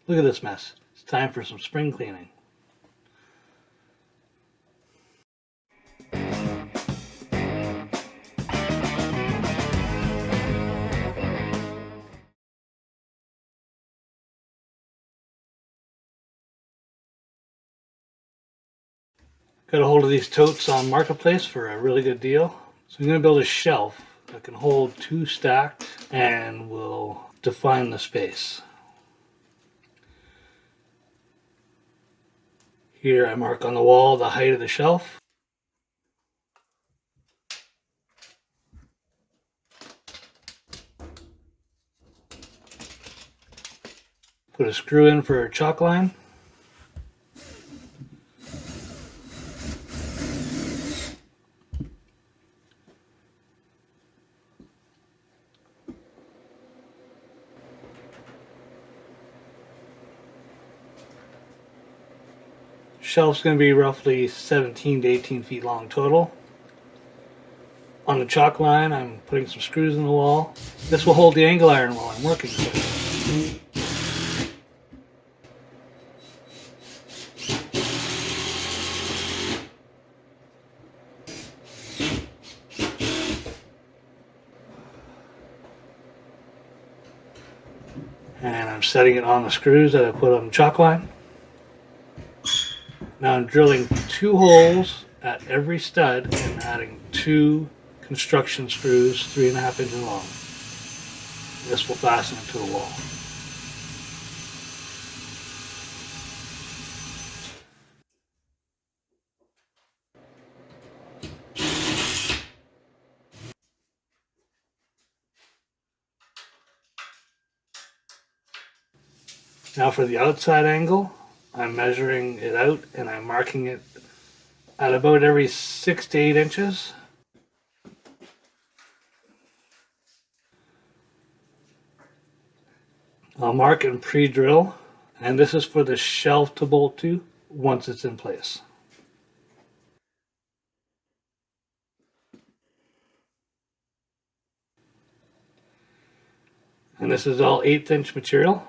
Look at this mess. It's time for some spring cleaning. Got a hold of these totes on Marketplace for a really good deal. So I'm going to build a shelf that can hold 2 stacked and will define the space. Here I mark on the wall the height of the shelf. Put a screw in for a chalk line. Shelf's going to be roughly 17 to 18 feet long total. On the chalk line, I'm putting some screws in the wall. This will hold the angle iron while I'm working with it. And I'm setting it on the screws that I put on the chalk line. Now I'm drilling 2 holes at every stud and adding 2 construction screws 3.5 inches long. This will fasten it to the wall. Now for the outside angle, I'm measuring it out and I'm marking it at about every 6 to 8 inches. I'll mark and pre-drill, and this is for the shelf to bolt to once it's in place. And this is all 1/8 inch material.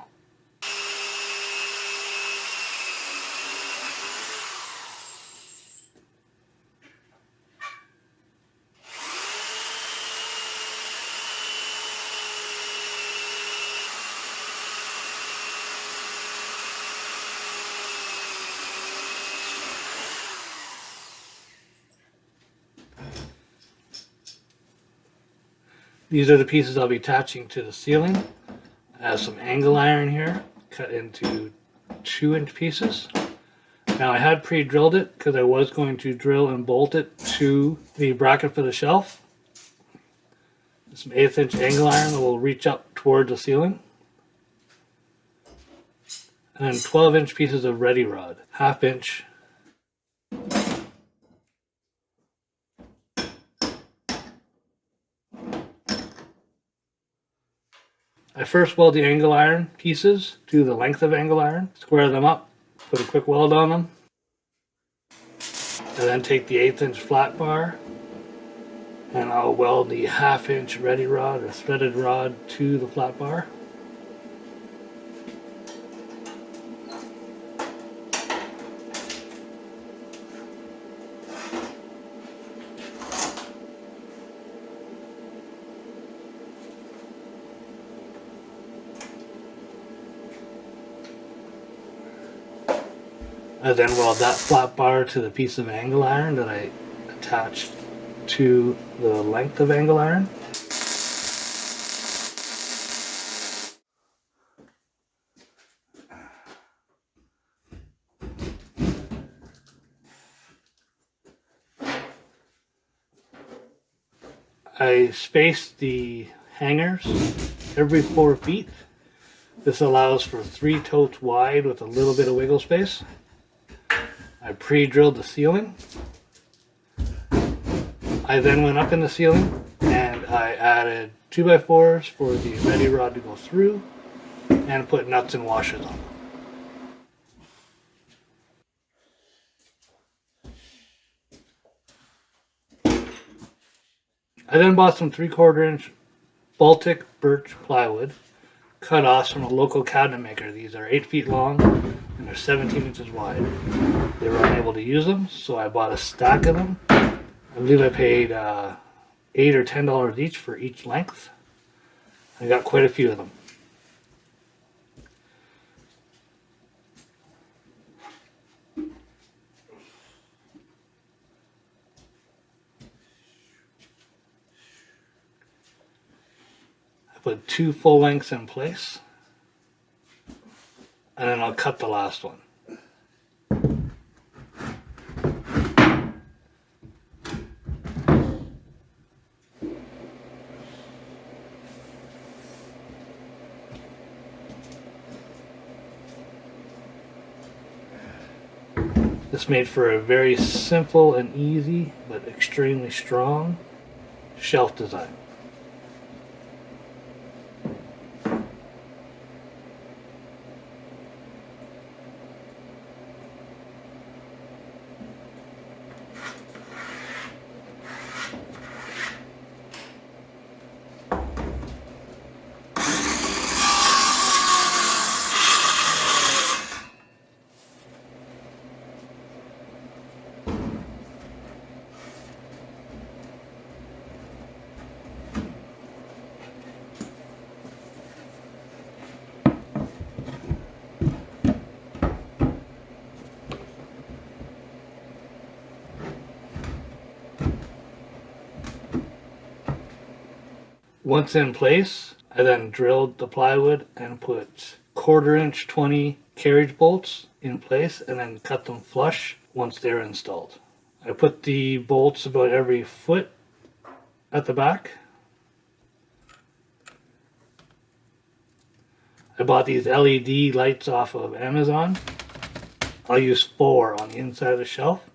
These are the pieces I'll be attaching to the ceiling. I have some angle iron here, cut into 2-inch pieces. Now I had pre-drilled it because I was going to drill and bolt it to the bracket for the shelf. Some 1/8 inch angle iron that will reach up towards the ceiling. And then 12-inch pieces of ready rod, 1/2 inch. I first weld the angle iron pieces to the length of angle iron, square them up, put a quick weld on them, and then take the 1/8 inch flat bar and I'll weld the 1/2 inch ready rod or threaded rod to the flat bar. I then weld that flat bar to the piece of angle iron that I attached to the length of angle iron. I spaced the hangers every 4 feet. This allows for 3 totes wide with a little bit of wiggle space. I pre-drilled the ceiling. I then went up in the ceiling and I added 2x4s for the ready rod to go through and put nuts and washers on them. I then bought some 3/4 inch Baltic birch plywood, cut-offs from a local cabinet maker. These are 8 feet long and they're 17 inches wide. They were unable to use them, so I bought a stack of them. I believe I paid $8 or $10 each for each length. I got quite a few of them. I put 2 full lengths in place, and then I'll cut the last one. This made for a very simple and easy, but extremely strong shelf design. Once in place, I then drilled the plywood and put 1/4 inch 20 carriage bolts in place and then cut them flush once they're installed. I put the bolts about every foot at the back. I bought these LED lights off of Amazon. I'll use 4 on the inside of the shelf.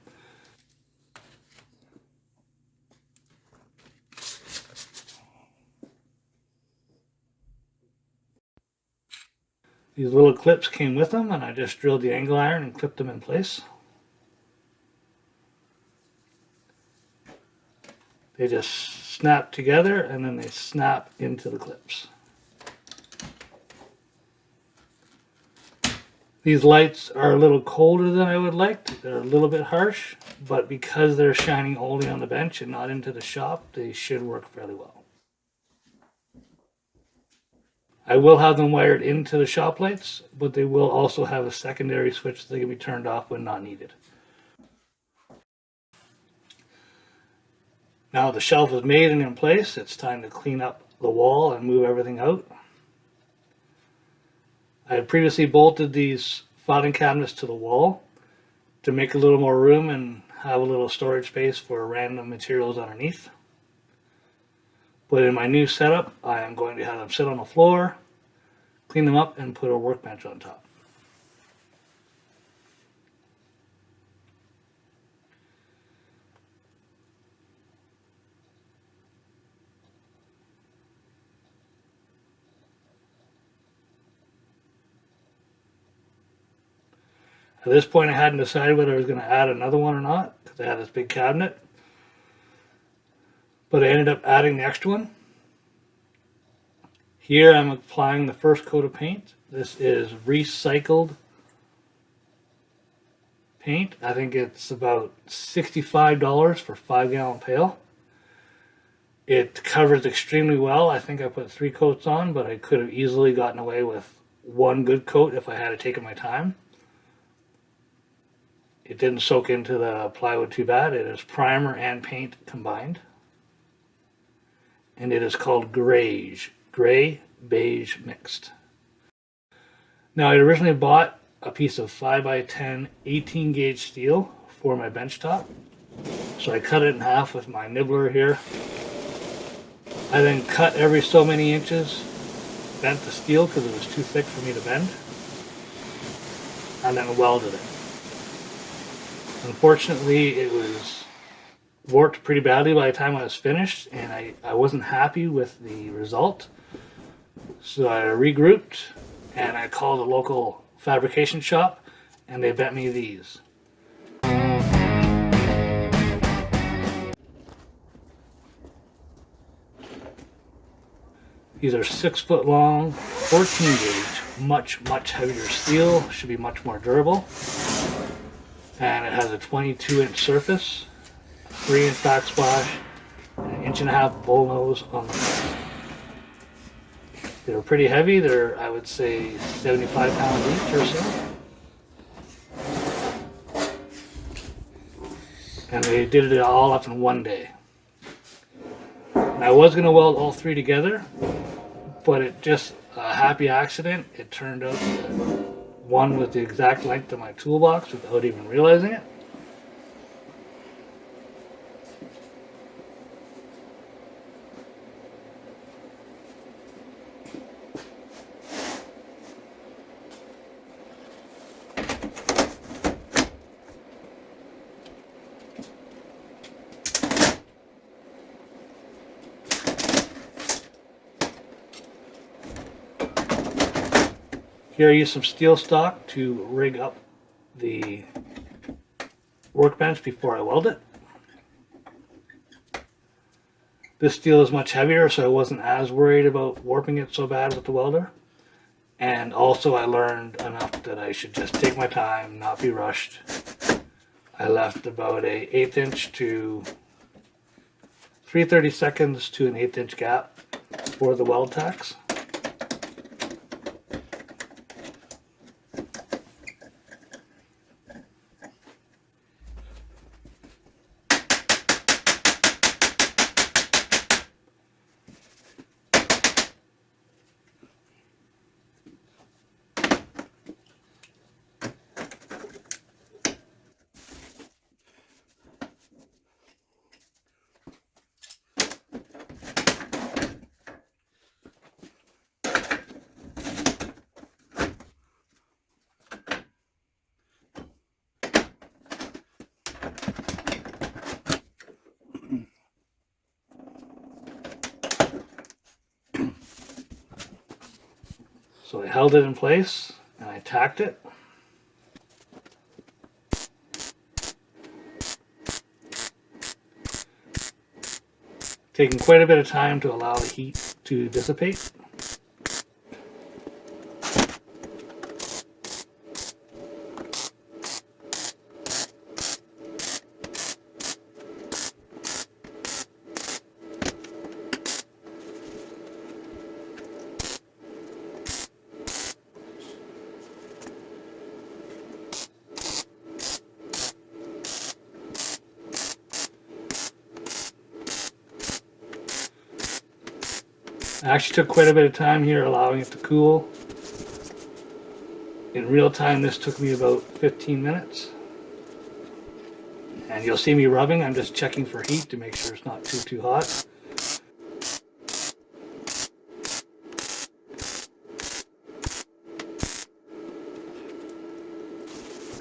These little clips came with them, and I just drilled the angle iron and clipped them in place. They just snap together and then they snap into the clips. These lights are a little colder than I would like. They're a little bit harsh, but because they're shining only on the bench and not into the shop, they should work fairly well. I will have them wired into the shop lights, but they will also have a secondary switch that can be turned off when not needed. Now the shelf is made and in place, it's time to clean up the wall and move everything out. I had previously bolted these filing cabinets to the wall to make a little more room and have a little storage space for random materials underneath. But in my new setup, I am going to have them sit on the floor, clean them up, and put a workbench on top. At this point, I hadn't decided whether I was going to add another one or not, because I had this big cabinet. But I ended up adding the extra one. Here I'm applying the first coat of paint. This is recycled paint. I think it's about $65 for 5-gallon pail. It covers extremely well. I think I put 3 coats on, but I could have easily gotten away with 1 good coat if I had taken my time. It didn't soak into the plywood too bad. It is primer and paint combined. And it is called Greige, gray beige mixed. Now I originally bought a piece of 5x10 18 gauge steel for my bench top. So I cut it in half with my nibbler here. I then cut every so many inches, bent the steel because it was too thick for me to bend, and then welded it. Unfortunately, it was warped pretty badly by the time I was finished, and I wasn't happy with the result. So I regrouped and I called a local fabrication shop, and they bent me these. These are 6 foot long, 14 gauge, much heavier steel, should be much more durable. And it has a 22-inch surface, 3-inch backsplash, and an 1.5-inch bull nose on the front. They're pretty heavy. They're, I would say, 75 pounds each or so. And they did it all up in one day. And I was going to weld all 3 together, but it just a happy accident. It turned out that one was the exact length of my toolbox without even realizing it. Here I use some steel stock to rig up the workbench before I weld it. This steel is much heavier, so I wasn't as worried about warping it so bad with the welder. And also I learned enough that I should just take my time, not be rushed. I left about a 1/8 inch to 3/32 to an 1/8 inch gap for the weld tacks. So I held it in place and I tacked it. Taking quite a bit of time to allow the heat to dissipate. I actually took quite a bit of time here allowing it to cool. In real time this took me about 15 minutes. And you'll see me rubbing, I'm just checking for heat to make sure it's not too hot.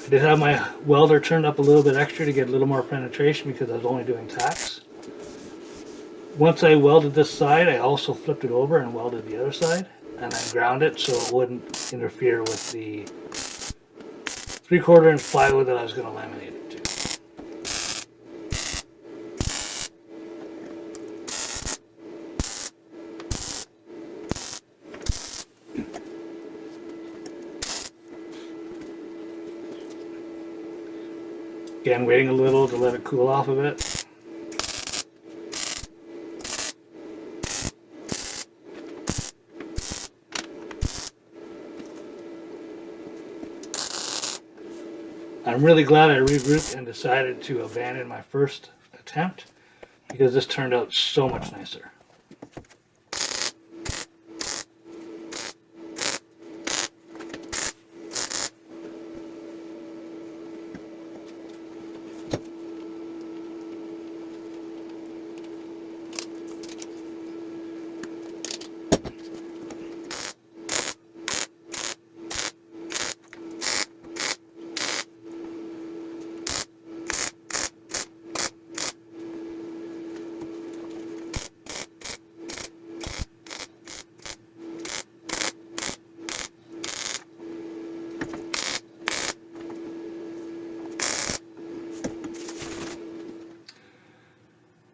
I did have my welder turned up a little bit extra to get a little more penetration because I was only doing tacks. Once I welded this side, I also flipped it over and welded the other side, and then ground it so it wouldn't interfere with the 3/4 inch plywood that I was going to laminate it to. Again, waiting a little to let it cool off a bit. I'm really glad I regrouped and decided to abandon my first attempt because this turned out so much nicer.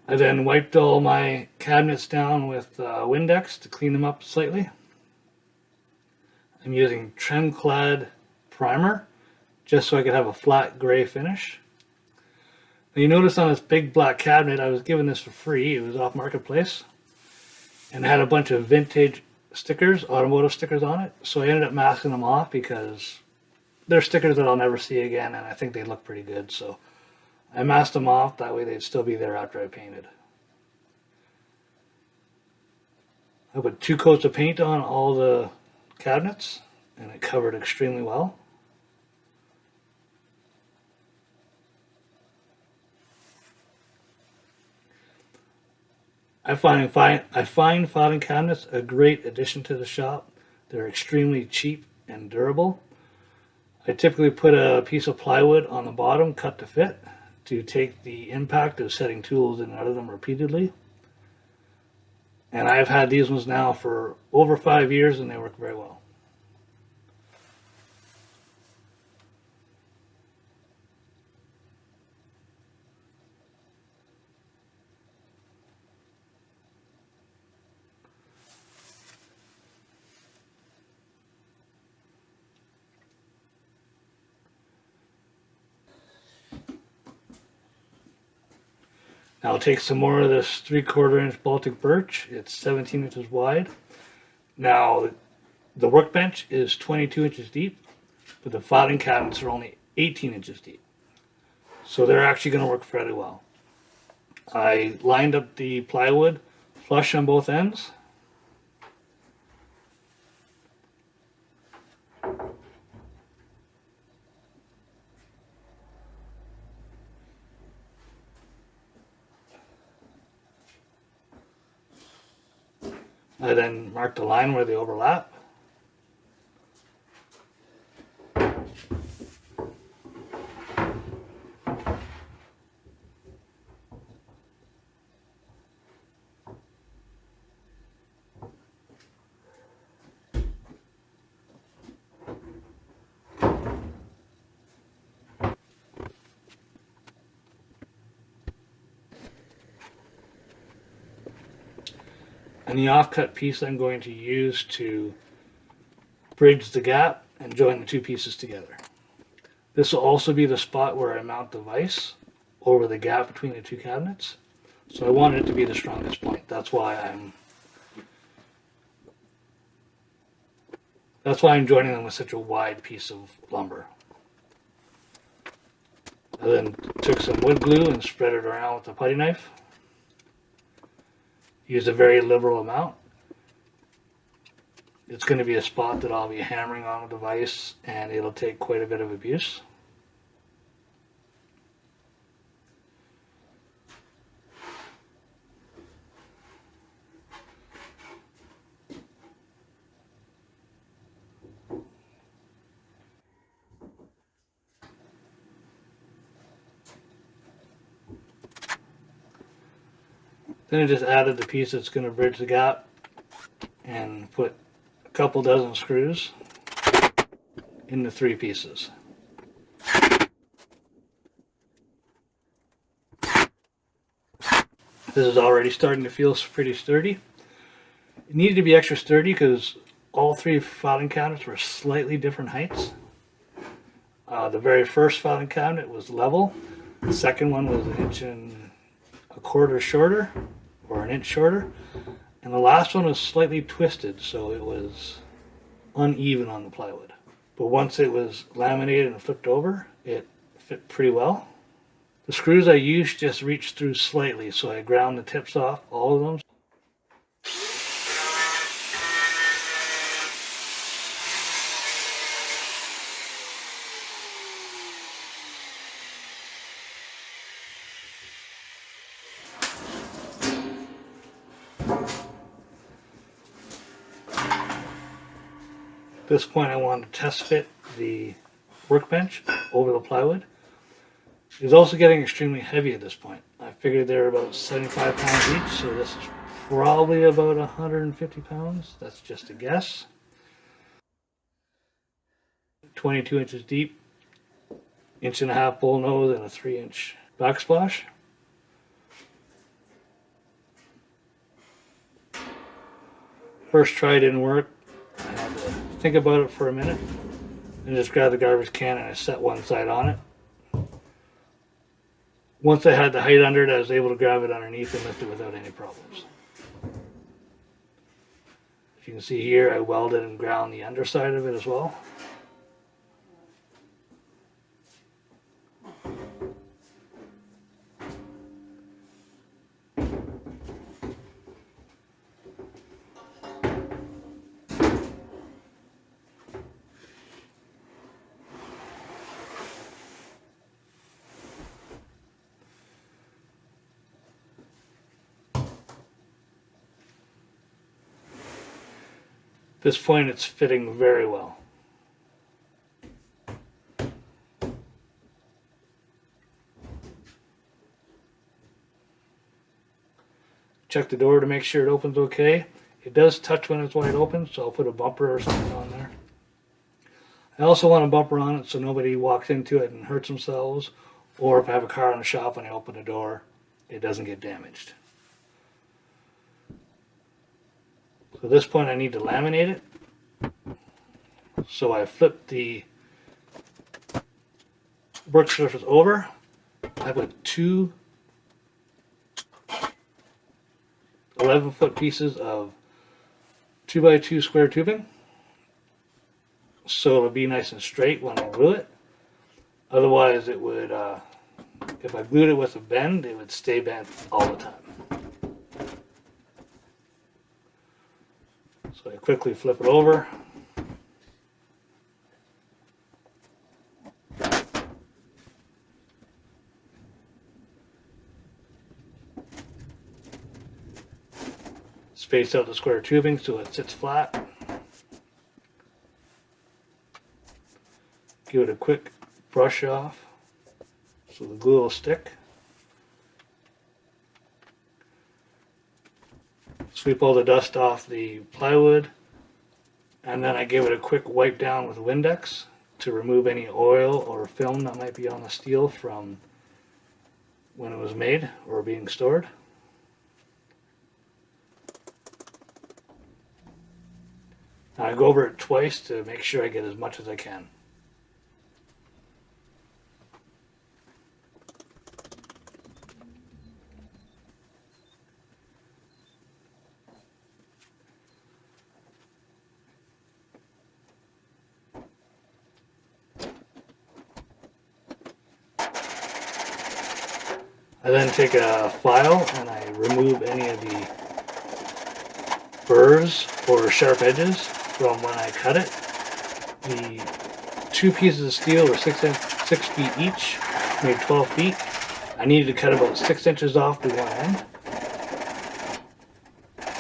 I then wiped all my cabinets down with Windex to clean them up slightly. I'm using Tremclad primer just so I could have a flat gray finish. Now you notice on this big black cabinet, I was given this for free. It was off Marketplace. And it had a bunch of vintage stickers, automotive stickers on it. So I ended up masking them off because they're stickers that I'll never see again, and I think they look pretty good. So I masked them off, that way they'd still be there after I painted. I put 2 coats of paint on all the cabinets, and it covered extremely well. I find filing cabinets a great addition to the shop. They're extremely cheap and durable. I typically put a piece of plywood on the bottom, cut to fit, to take the impact of setting tools in and out of them repeatedly. And I've had these ones now for over 5 years and they work very well. Now I'll take some more of this 3/4 inch Baltic birch. It's 17 inches wide. Now the workbench is 22 inches deep, but the filing cabinets are only 18 inches deep. So they're actually going to work fairly well. I lined up the plywood flush on both ends. I then marked a line where they overlap. And the offcut piece I'm going to use to bridge the gap and join the 2 pieces together. This will also be the spot where I mount the vise over the gap between the 2 cabinets. So I want it to be the strongest point. That's why I'm joining them with such a wide piece of lumber. I then took some wood glue and spread it around with a putty knife. Use a very liberal amount. It's going to be a spot that I'll be hammering on with the vise, and it'll take quite a bit of abuse. Then I just added the piece that's going to bridge the gap and put a couple dozen screws in the 3 pieces. This is already starting to feel pretty sturdy. It needed to be extra sturdy because all 3 filing cabinets were slightly different heights. The very first filing cabinet was level. The second one was 1.25 inches shorter, or 1 inch shorter, and the last one was slightly twisted, so it was uneven on the plywood. But once it was laminated and flipped over, it fit pretty well. The screws I used just reached through slightly, so I ground the tips off, all of them. At this point I wanted to test fit the workbench over the plywood. It's also getting extremely heavy at this point. I figured they're about 75 pounds each, so this is probably about 150 pounds. That's just a guess. 22 inches deep, 1.5 inch bull nose, and a 3 inch backsplash. First try didn't work. I had to think about it for a minute and just grab the garbage can and I set one side on it. Once I had the height under it, I was able to grab it underneath and lift it without any problems. As you can see here, I welded and ground the underside of it as well. At this point, it's fitting very well. Check the door to make sure it opens okay. It does touch when it's wide open, so I'll put a bumper or something on there. I also want a bumper on it so nobody walks into it and hurts themselves, or if I have a car in the shop and I open the door, it doesn't get damaged. So at this point I need to laminate it. So I flip the work surface over. I put two 11-foot pieces of 2x2 square tubing, so it'll be nice and straight when I glue it. Otherwise it would, if I glued it with a bend, it would stay bent all the time. So I quickly flip it over. Space out the square tubing so it sits flat. Give it a quick brush off so the glue will stick. Sweep all the dust off the plywood, and then I give it a quick wipe down with Windex to remove any oil or film that might be on the steel from when it was made or being stored. Now I go over it twice to make sure I get as much as I can. I then take a file and I remove any of the burrs or sharp edges from when I cut it. The two pieces of steel were 6 feet each, made 12 feet. I needed to cut about 6 inches off to one end.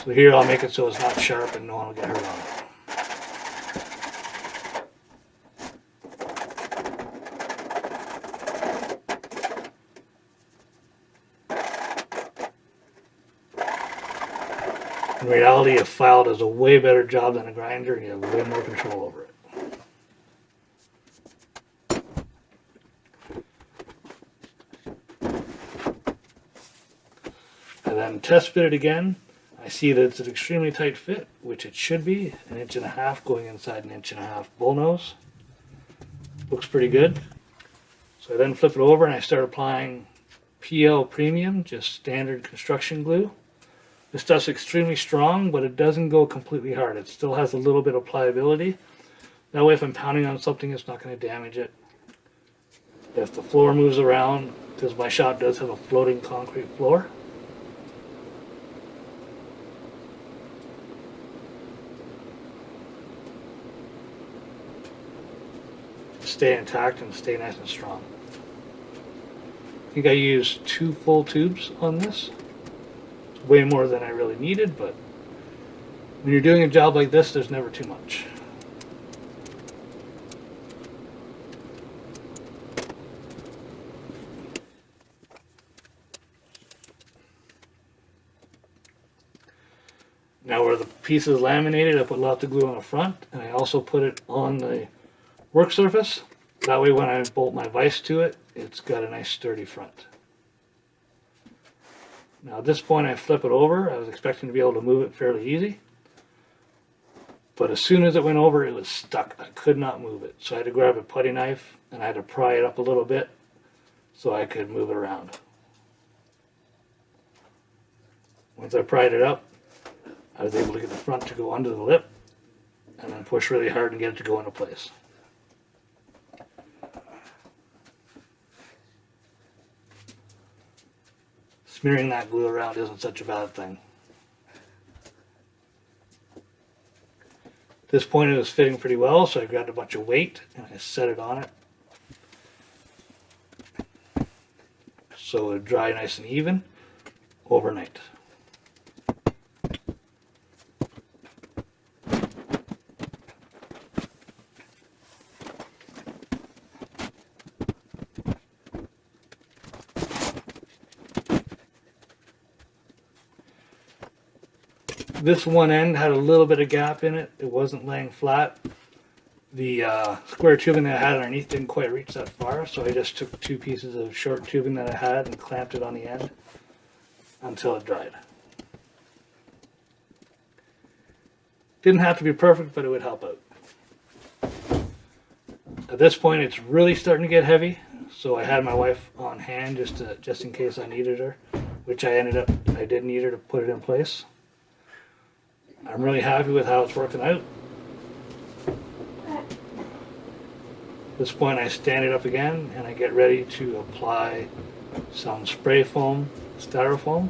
So here I'll make it so it's not sharp and no one will get hurt on it. In reality, a file does a way better job than a grinder and you have way more control over it. I then test fit it again. I see that it's an extremely tight fit, which it should be, 1.5 inches going inside 1.5 inches bull nose. Looks pretty good. So I then flip it over and I start applying PL Premium, just standard construction glue. This stuff's extremely strong, but it doesn't go completely hard. It still has a little bit of pliability. That way if I'm pounding on something, it's not going to damage it. If the floor moves around, because my shop does have a floating concrete floor, stay intact and stay nice and strong. I think I used 2 full tubes on this. Way more than I really needed, but when you're doing a job like this, there's never too much. Now where the piece is laminated, I put lots of glue on the front, and I also put it on the work surface. That way when I bolt my vise to it, it's got a nice sturdy front. Now at this point I flip it over. I was expecting to be able to move it fairly easy. But as soon as it went over, it was stuck. I could not move it. So I had to grab a putty knife and I had to pry it up a little bit so I could move it around. Once I pried it up, I was able to get the front to go under the lip and then push really hard and get it to go into place. Smearing that glue around isn't such a bad thing. At this point it was fitting pretty well, so I grabbed a bunch of weight and I set it on it so it would dry nice and even overnight. This one end had a little bit of gap in it. It wasn't laying flat. The square tubing that I had underneath didn't quite reach that far, so I just took 2 pieces of short tubing that I had and clamped it on the end until it dried. Didn't have to be perfect, but it would help out. At this point it's really starting to get heavy, so I had my wife on hand just in case I needed her, which I did need her to put it in place. I'm really happy with how it's working out. At this point I stand it up again and I get ready to apply some spray foam, styrofoam.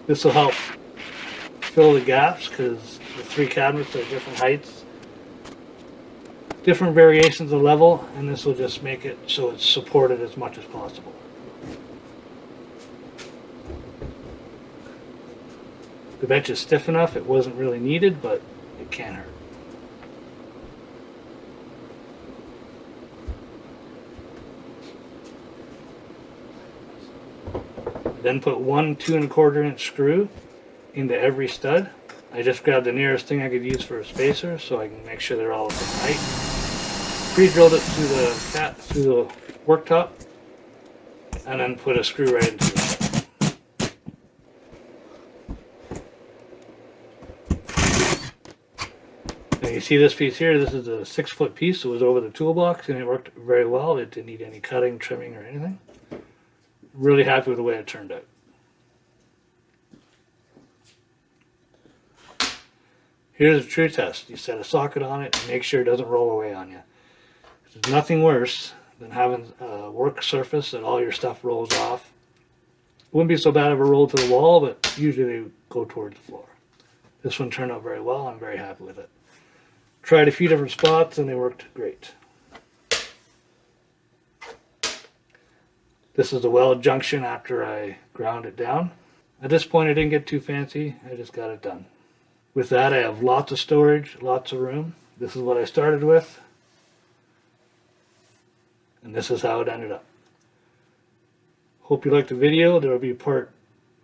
This will help fill the gaps because the 3 cabinets are different heights, different variations of level, and this will just make it so it's supported as much as possible. The bench is stiff enough, it wasn't really needed, but it can hurt. Then put 1 2¼ inch screw into every stud. I just grabbed the nearest thing I could use for a spacer so I can make sure they're all the same height. Pre-drilled it through the worktop and then put a screw right into it. Now you see this piece here, this is a 6-foot piece. It was over the toolbox and it worked very well. It didn't need any cutting, trimming, or anything. Really happy with the way it turned out. Here's a true test. You set a socket on it and make sure it doesn't roll away on you. There's nothing worse than having a work surface that all your stuff rolls off. It wouldn't be so bad if it rolled to the wall, but usually they go towards the floor. This one turned out very well. I'm very happy with it. Tried a few different spots and they worked great. This is the weld junction after I ground it down. At this point I didn't get too fancy, I just got it done. With that I have lots of storage, lots of room. This is what I started with. And this is how it ended up. Hope you liked the video. There will be part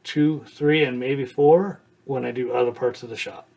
2, 3, and maybe 4 when I do other parts of the shop.